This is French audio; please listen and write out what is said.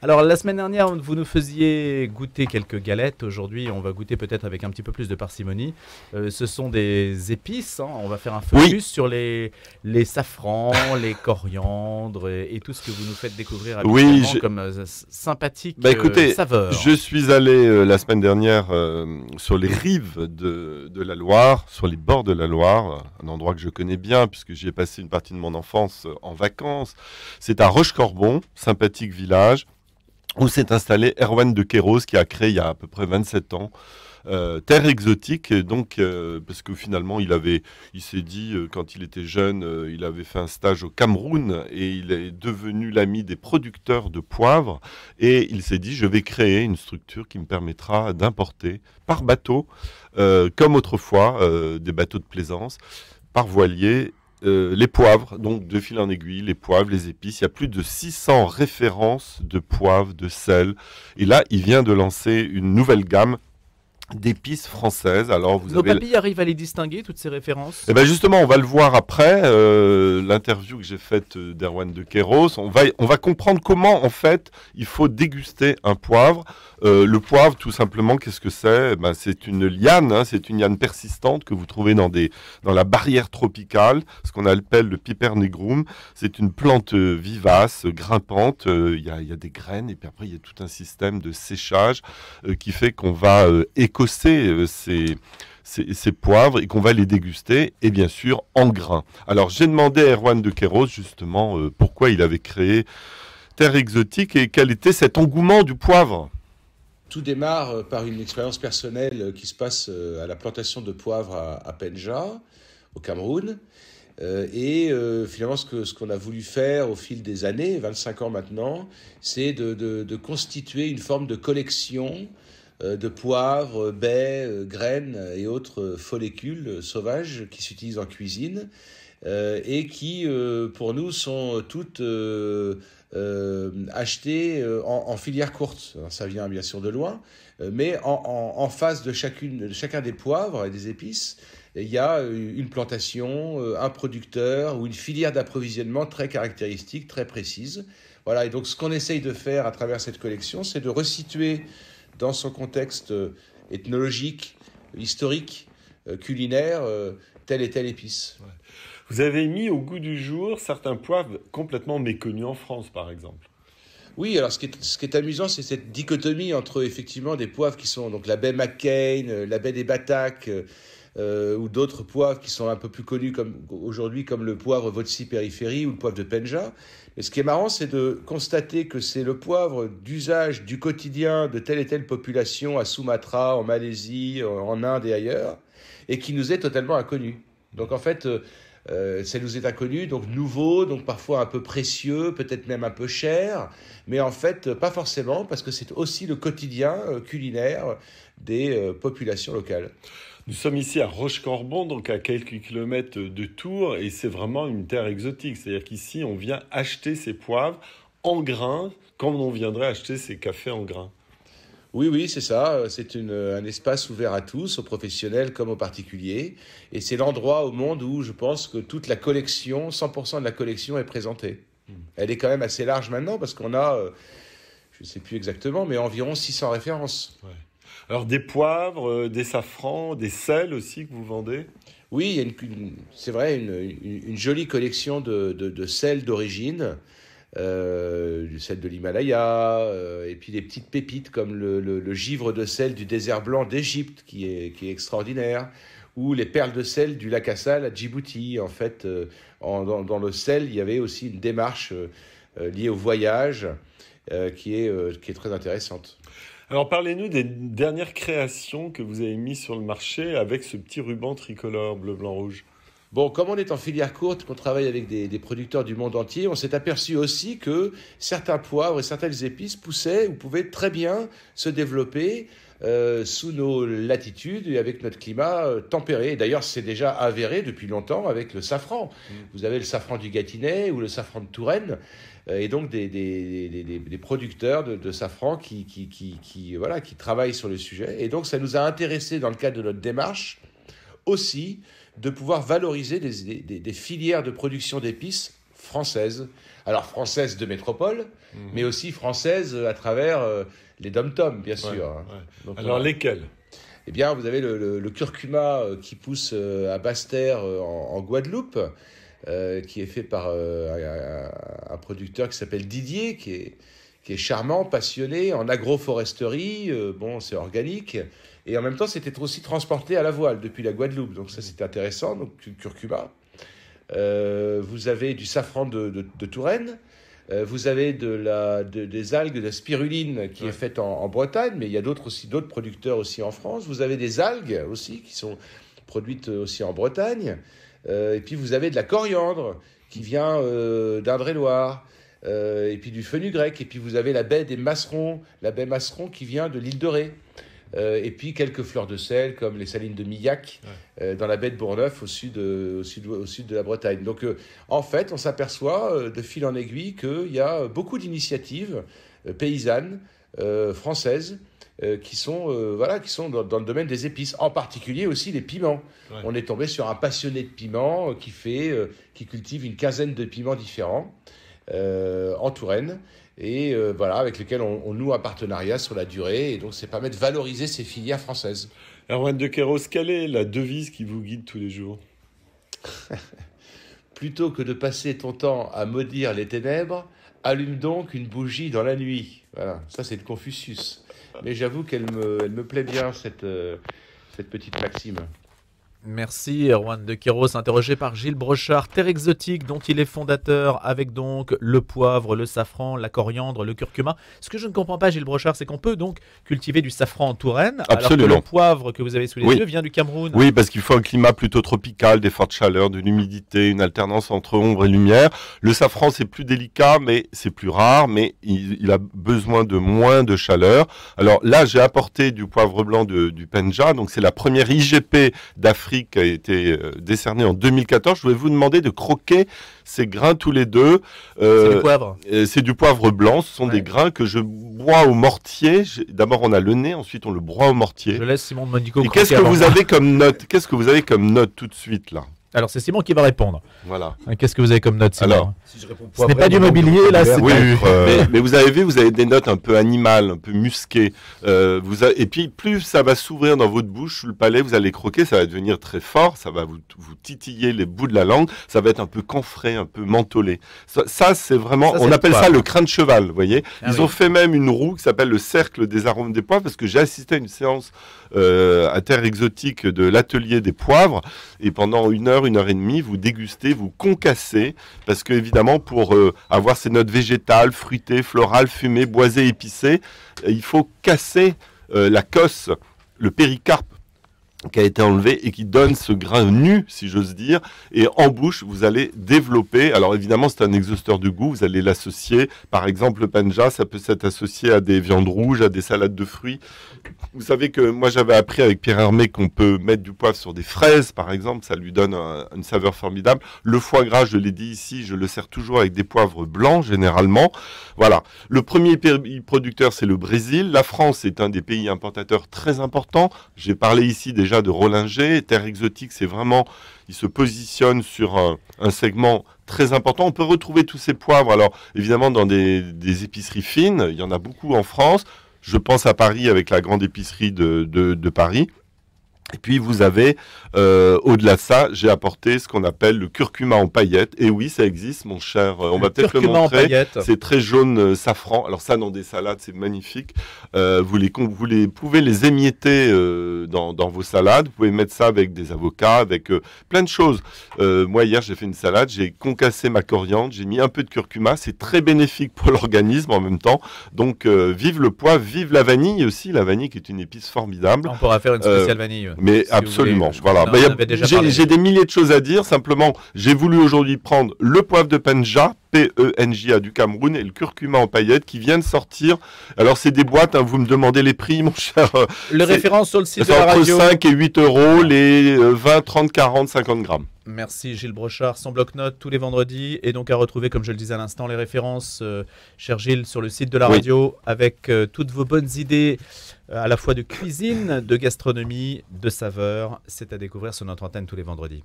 Alors, la semaine dernière, vous nous faisiez goûter quelques galettes. Aujourd'hui, on va goûter peut-être avec un petit peu plus de parcimonie. Ce sont des épices, hein. On va faire un Oui, focus sur les safrans, les coriandres et tout ce que vous nous faites découvrir oui. habituellement comme sympathique Écoutez, je saveur. suis allé la semaine dernière sur les rives de la Loire, sur les bords de la Loire, un endroit que je connais bien puisque j'y ai passé une partie de mon enfance en vacances. C'est à Rochecorbon, sympathique village, où s'est installé Erwan de Queyros, qui a créé il y a à peu près 27 ans Terre Exotique, donc parce que finalement il s'est dit quand il était jeune, il avait fait un stage au Cameroun et il est devenu l'ami des producteurs de poivre et il s'est dit je vais créer une structure qui me permettra d'importer par bateau, comme autrefois des bateaux de plaisance, par voilier. Les poivres, donc de fil en aiguille, les poivres, les épices. Il y a plus de 600 références de poivre, de sel. Et là, il vient de lancer une nouvelle gamme d'épices françaises. Alors, vous Nos avez... papilles arrivent à les distinguer, toutes ces références? Eh ben justement, on va le voir après, l'interview que j'ai faite d'Erwan de Queyros. On va comprendre comment, en fait, il faut déguster un poivre. Le poivre, tout simplement, qu'est-ce que c'est? Ben, c'est une liane, hein, c'est une liane persistante que vous trouvez dans la barrière tropicale, ce qu'on appelle le Piper nigrum. C'est une plante vivace, grimpante. Il y a des graines et puis après, il y a tout un système de séchage qui fait qu'on va écosser ces poivres et qu'on va les déguster, et bien sûr en grains. Alors j'ai demandé à Erwan de Queyros justement pourquoi il avait créé Terre Exotique et quel était cet engouement du poivre. Tout démarre par une expérience personnelle qui se passe à la plantation de poivre à Penja, au Cameroun. Finalement, ce qu'on a voulu faire au fil des années, 25 ans maintenant, c'est de constituer une forme de collection de poivre, baies, graines et autres follicules sauvages qui s'utilisent en cuisine et qui, pour nous, sont toutes achetées en filière courte. Alors, ça vient bien sûr de loin, mais en face de chacun des poivres et des épices, il y a une plantation, un producteur ou une filière d'approvisionnement très caractéristique, très précise. Voilà, et donc ce qu'on essaye de faire à travers cette collection, c'est de resituer dans son contexte ethnologique, historique, culinaire, telle et telle épice. Ouais. Vous avez mis au goût du jour certains poivres complètement méconnus en France, par exemple. Oui, alors ce qui est amusant, c'est cette dichotomie entre effectivement des poivres qui sont donc la baie McCain, la baie des Bataques, ou d'autres poivres qui sont un peu plus connus aujourd'hui, comme le poivre Votsi Périphérie ou le poivre de Penja. Mais ce qui est marrant, c'est de constater que c'est le poivre d'usage du quotidien de telle et telle population à Sumatra, en Malaisie, en Inde et ailleurs, et qui nous est totalement inconnu. Donc en fait, ça nous est inconnu, donc nouveau, donc parfois un peu précieux, peut-être même un peu cher, mais en fait pas forcément, parce que c'est aussi le quotidien culinaire des populations locales. Nous sommes ici à Rochecorbon, donc à quelques kilomètres de Tours, et c'est vraiment une terre exotique. C'est-à-dire qu'ici, on vient acheter ces poivres en grains, comme on viendrait acheter ces cafés en grains. Oui, oui, c'est ça. C'est un espace ouvert à tous, aux professionnels comme aux particuliers. Et c'est l'endroit au monde où je pense que toute la collection, 100% de la collection est présentée. Elle est quand même assez large maintenant parce qu'on a, je ne sais plus exactement, mais environ 600 références. Ouais. Alors des poivres, des safrans, des sels aussi que vous vendez? Oui, il y a c'est vrai, une jolie collection de sels d'origine, du sel de l'Himalaya, et puis des petites pépites comme le givre de sel du désert blanc d'Égypte qui est extraordinaire, ou les perles de sel du lac Assal à Djibouti. En fait, dans le sel, il y avait aussi une démarche liée au voyage qui est très intéressante. Alors parlez-nous des dernières créations que vous avez mises sur le marché avec ce petit ruban tricolore bleu, blanc, rouge. Bon, comme on est en filière courte, qu'on travaille avec des producteurs du monde entier, on s'est aperçu aussi que certains poivres et certaines épices poussaient ou pouvaient très bien se développer sous nos latitudes et avec notre climat tempéré. Et d'ailleurs, c'est déjà avéré depuis longtemps avec le safran. Vous avez le safran du Gâtinais ou le safran de Touraine, et donc des producteurs de safran voilà, qui travaillent sur le sujet. Et donc, ça nous a intéressés dans le cadre de notre démarche aussi de pouvoir valoriser des filières de production d'épices françaises. Alors françaises de métropole, mais aussi françaises à travers les dom-toms, bien sûr. Ouais. Donc, alors lesquelles? Eh bien, vous avez le curcuma qui pousse à Basse-Terre en Guadeloupe, qui est fait par un producteur qui s'appelle Didier, qui est charmant, passionné, en agroforesterie. Bon, c'est organique. Et en même temps, c'était aussi transporté à la voile depuis la Guadeloupe. Donc ça, c'était intéressant. Donc, curcuma. Vous avez du safran de Touraine. Vous avez des algues de spiruline qui est faite en Bretagne, mais il y a d'autres producteurs aussi en France. Vous avez des algues aussi qui sont produites aussi en Bretagne. Et puis vous avez de la coriandre qui vient d'Indre-et-Loire. Et puis du fenugrec. Et puis vous avez la baie des Masserons, la baie Masseron qui vient de l'île de Ré. Et puis quelques fleurs de sel comme les salines de Millac dans la baie de Bourgneuf au sud de la Bretagne. Donc en fait, on s'aperçoit de fil en aiguille qu'il y a beaucoup d'initiatives paysannes françaises qui sont dans le domaine des épices, en particulier aussi les piments. Ouais. On est tombé sur un passionné de piments qui cultive une quinzaine de piments différents en Touraine. Et avec lesquels on noue un partenariat sur la durée. Et donc, ça permet de valoriser ces filières françaises. Erwan de Queiroz, quelle est la devise qui vous guide tous les jours? Plutôt que de passer ton temps à maudire les ténèbres, allume donc une bougie dans la nuit. Voilà, ça c'est de Confucius. Mais j'avoue qu'elle me plaît bien, cette petite maxime. Merci Erwan de Queiroz, interrogé par Gilles Brochard, Terre Exotique, dont il est fondateur, avec donc le poivre, le safran, la coriandre, le curcuma. Ce que je ne comprends pas, Gilles Brochard, c'est qu'on peut donc cultiver du safran en Touraine, Absolument. alors que le poivre que vous avez sous les yeux vient du Cameroun. Oui, parce qu'il faut un climat plutôt tropical, des fortes chaleurs, de l'humidité, une alternance entre ombre et lumière. Le safran, c'est plus délicat, mais c'est plus rare, mais il a besoin de moins de chaleur. Alors là, j'ai apporté du poivre blanc du Penja, donc c'est la première IGP d'Afrique qui a été décerné en 2014. Je voulais vous demander de croquer ces grains tous les deux. C'est du poivre. C'est du poivre blanc. Ce sont des grains que je broie au mortier. D'abord, on a le nez, ensuite on le broie au mortier. Je laisse Simon de Monico. Et qu'est-ce que vous avez comme note? Qu'est-ce que vous avez comme note tout de suite là? Alors, c'est Simon qui va répondre. Voilà. Qu'est-ce que vous avez comme note, Simon? Alors, si je réponds ce n'est pas du mobilier, là, c'est mais vous avez vu, vous avez des notes un peu animales, un peu musquées. Et puis, plus ça va s'ouvrir dans votre bouche, sous le palais, vous allez croquer, ça va devenir très fort, ça va vous titiller les bouts de la langue, ça va être un peu camphré, un peu mentholé. Ça c'est vraiment, on appelle ça le crin de cheval, vous voyez. Ils ont fait même une roue qui s'appelle le cercle des arômes des poivres, parce que j'ai assisté à une séance à Terre Exotique de l'atelier des poivres, et pendant une heure et demie, vous dégustez, vous concassez, parce que évidemment, pour avoir ces notes végétales, fruitées, florales, fumées, boisées, épicées, il faut casser la cosse, le péricarpe qui a été enlevé et qui donne ce grain nu, si j'ose dire, et en bouche, vous allez développer, alors évidemment c'est un exhausteur de goût, vous allez l'associer, par exemple le panja, ça peut s'être associé à des viandes rouges, à des salades de fruits. Vous savez que moi j'avais appris avec Pierre Hermé qu'on peut mettre du poivre sur des fraises, par exemple, ça lui donne une saveur formidable. Le foie gras, je l'ai dit ici, je le sers toujours avec des poivres blancs, généralement. Voilà. Le premier pays producteur, c'est le Brésil. La France est un des pays importateurs très importants. J'ai parlé ici déjà de Rollinger. Terre Exotique, c'est vraiment, il se positionne sur un segment très important. On peut retrouver tous ces poivres, alors évidemment dans des épiceries fines, il y en a beaucoup en France. Je pense à Paris avec la grande épicerie de Paris. Et puis vous avez, au-delà de ça, j'ai apporté ce qu'on appelle le curcuma en paillettes. Et oui, ça existe, mon cher. On va peut-être le montrer. C'est très jaune safran. Alors ça, dans des salades, c'est magnifique. Vous pouvez les émietter dans vos salades. Vous pouvez mettre ça avec des avocats, avec plein de choses. Moi, hier, j'ai fait une salade. J'ai concassé ma coriandre. J'ai mis un peu de curcuma. C'est très bénéfique pour l'organisme en même temps. Donc, vive le poivre, vive la vanille aussi. La vanille qui est une épice formidable. On pourra faire une spéciale vanille. Mais si absolument, voilà. J'ai des milliers de choses à dire. Simplement, j'ai voulu aujourd'hui prendre le poivre de Penja, Penja du Cameroun, et le curcuma en paillettes qui viennent de sortir. Alors, c'est des boîtes, hein, vous me demandez les prix, mon cher. Le référence sur le site de la radio. Entre 5 et 8 euros, les 20, 30, 40, 50 grammes. Merci Gilles Brochard, son bloc-notes tous les vendredis, et donc à retrouver, comme je le disais à l'instant, les références, cher Gilles, sur le site de la radio, avec toutes vos bonnes idées, à la fois de cuisine, de gastronomie, de saveurs. C'est à découvrir sur notre antenne tous les vendredis.